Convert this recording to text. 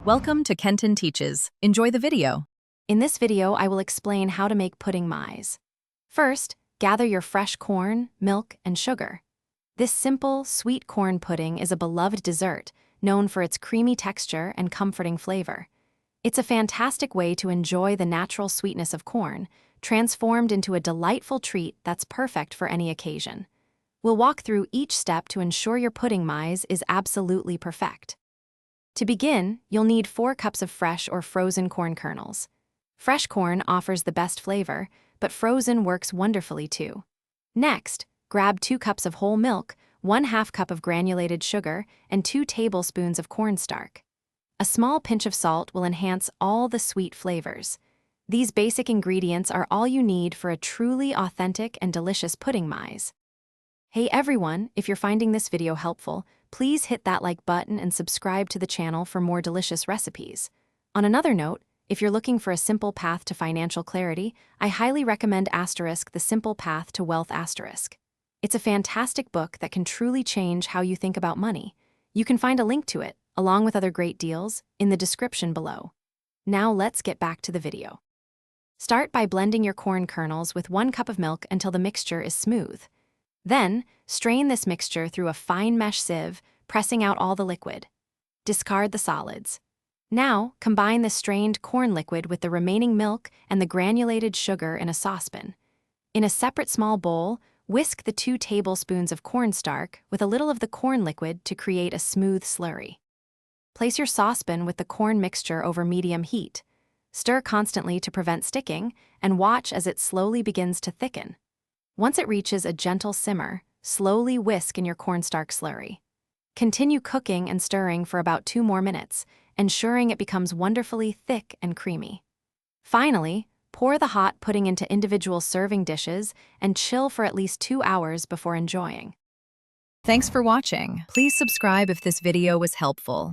Welcome to Kenton Teaches. Enjoy the video. In this video, I will explain how to make pudding mais. First, gather your fresh corn, milk, and sugar. This simple, sweet corn pudding is a beloved dessert, known for its creamy texture and comforting flavor. It's a fantastic way to enjoy the natural sweetness of corn, transformed into a delightful treat that's perfect for any occasion. We'll walk through each step to ensure your pudding mais is absolutely perfect. To begin, you'll need 4 cups of fresh or frozen corn kernels. Fresh corn offers the best flavor, but frozen works wonderfully too. Next, grab 2 cups of whole milk, 1/2 cup of granulated sugar, and 2 tablespoons of cornstarch. A small pinch of salt will enhance all the sweet flavors. These basic ingredients are all you need for a truly authentic and delicious pudding mais. Hey everyone, if you're finding this video helpful, please hit that like button and subscribe to the channel for more delicious recipes. On another note, if you're looking for a simple path to financial clarity, I highly recommend The Simple Path to Wealth *. It's a fantastic book that can truly change how you think about money. You can find a link to it, along with other great deals, in the description below. Now let's get back to the video. Start by blending your corn kernels with 1 cup of milk until the mixture is smooth. Then, strain this mixture through a fine mesh sieve, pressing out all the liquid. Discard the solids. Now, combine the strained corn liquid with the remaining milk and the granulated sugar in a saucepan. In a separate small bowl, whisk the 2 tablespoons of cornstarch with a little of the corn liquid to create a smooth slurry. Place your saucepan with the corn mixture over medium heat. Stir constantly to prevent sticking, and watch as it slowly begins to thicken. Once it reaches a gentle simmer, slowly whisk in your cornstarch slurry. Continue cooking and stirring for about 2 more minutes, ensuring it becomes wonderfully thick and creamy. Finally, pour the hot pudding into individual serving dishes and chill for at least 2 hours before enjoying. Thanks for watching. Please subscribe if this video was helpful.